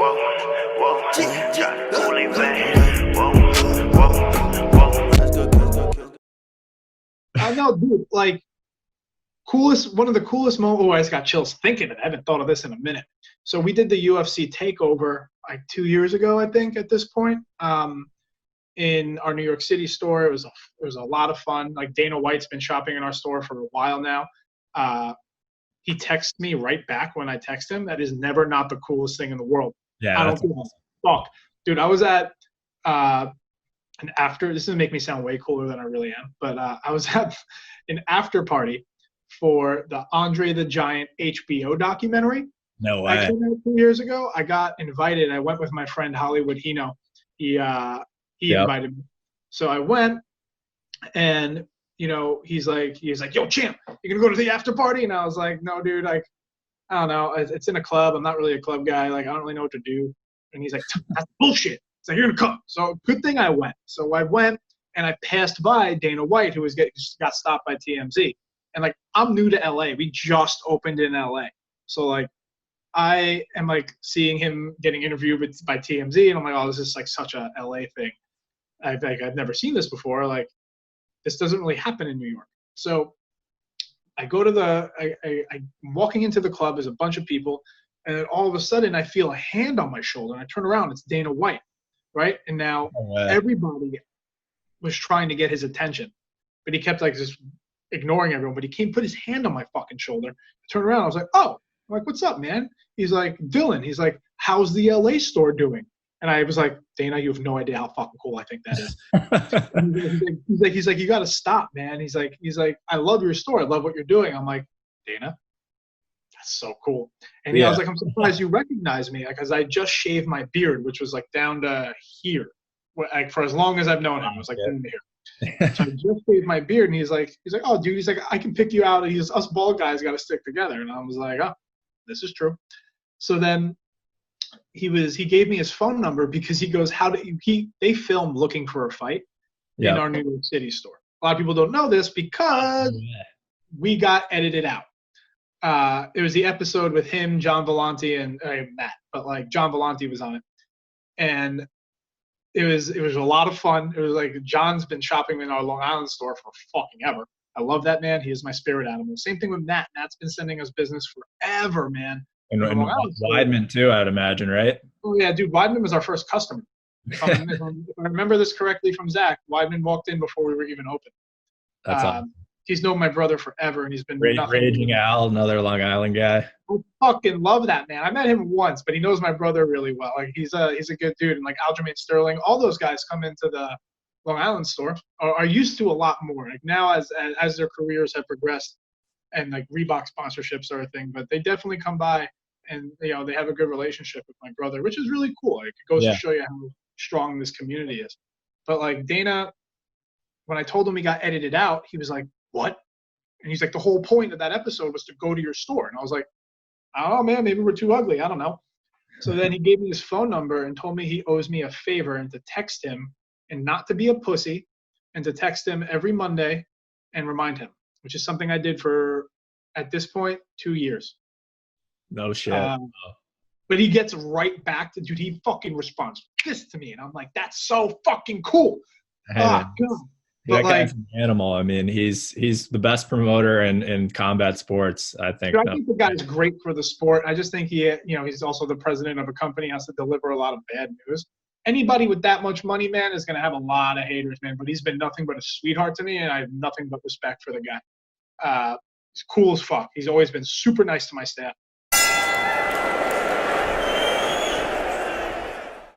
I know, dude. Like, one of the coolest moments. Oh, I just got chills thinking of it. I haven't thought of this in a minute. So we did the UFC takeover like 2 years ago, I think, at this point, in our New York City store. It was a lot of fun. Like, Dana White's been shopping in our store for a while now. He texts me right back when I text him. That is never not the coolest thing in the world. Yeah, I don't give a fuck, dude. I was at an after. This is gonna make me sound way cooler than I really am, but I was at an after party for the Andre the Giant HBO documentary. No I way. came out 2 years ago. I got invited. I went with my friend Hollywood Hino. He Yep. invited me, so I went, and he's like, yo, champ, you gonna go to the after party? And I was like, no, dude, like, I don't know. It's in a club. I'm not really a club guy. Like, I don't really know what to do. And he's like, that's bullshit. It's like, you're gonna come. So good thing I went. So I went, and I passed by Dana White, who got stopped by TMZ. And like, I'm new to LA. We just opened in LA. So like, I am like seeing him getting interviewed by TMZ, and I'm like, oh, this is like such a LA thing. I've never seen this before. Like, this doesn't really happen in New York. So I go to I'm walking into the club. There's a bunch of people, and then all of a sudden I feel a hand on my shoulder, and I turn around. It's Dana White, right? And now everybody was trying to get his attention, but he kept like just ignoring everyone. But he put his hand on my fucking shoulder. I turned around. I was like, oh. I'm like, what's up, man? He's like, Dylan. He's like, how's the LA store doing? And I was like, Dana, you have no idea how fucking cool I think that is. he's like, you got to stop, man. He's like, I love your store. I love what you're doing. I'm like, Dana, that's so cool. And I was like, I'm surprised you recognize me, because I just shaved my beard, which was like down to here, like for as long as I've known him. It was like in here. So I just shaved my beard, and he's like, oh, dude, he's like, I can pick you out. Us bald guys got to stick together. And I was like, oh, this is true. So then he gave me his phone number, because he goes, they film Looking for a Fight in our New York City store. A lot of people don't know this because we got edited out. It was the episode with him, John Volante, and Matt, but like John Volante was on it. And it was a lot of fun. It was like, John's been shopping in our Long Island store for fucking ever. I love that man. He is my spirit animal. Same thing with Nat. Nat's been sending us business forever, man. And Weidman too, I'd imagine, right? Oh yeah, dude. Weidman was our first customer. If I remember this correctly from Zach, Weidman walked in before we were even open. That's awesome. He's known my brother forever, and he's been Raging Al, another Long Island guy. I fucking love that man. I met him once, but he knows my brother really well. Like, he's a good dude. And like Aljamain Sterling, all those guys come into the Long Island store are used to a lot more. Like, now as their careers have progressed, and like Reebok sponsorships are a thing, but they definitely come by, and they have a good relationship with my brother, which is really cool. Like, it goes to show you how strong this community is. But like, Dana, when I told him he got edited out, he was like, what? And he's like, the whole point of that episode was to go to your store. And I was like, oh man, maybe we're too ugly. I don't know. So then he gave me his phone number and told me he owes me a favor, and to text him, and not to be a pussy, and to text him every Monday and remind him, which is something I did for, at this point, 2 years. No shit. But he gets right back to, dude, he fucking responds this to me. And I'm like, that's so fucking cool. God. That guy's an animal. I mean, he's the best promoter in combat sports, I think. Dude, I think the guy's great for the sport. I just think he's also the president of a company, has to deliver a lot of bad news. Anybody with that much money, man, is going to have a lot of haters, man. But he's been nothing but a sweetheart to me, and I have nothing but respect for the guy. He's cool as fuck. He's always been super nice to my staff.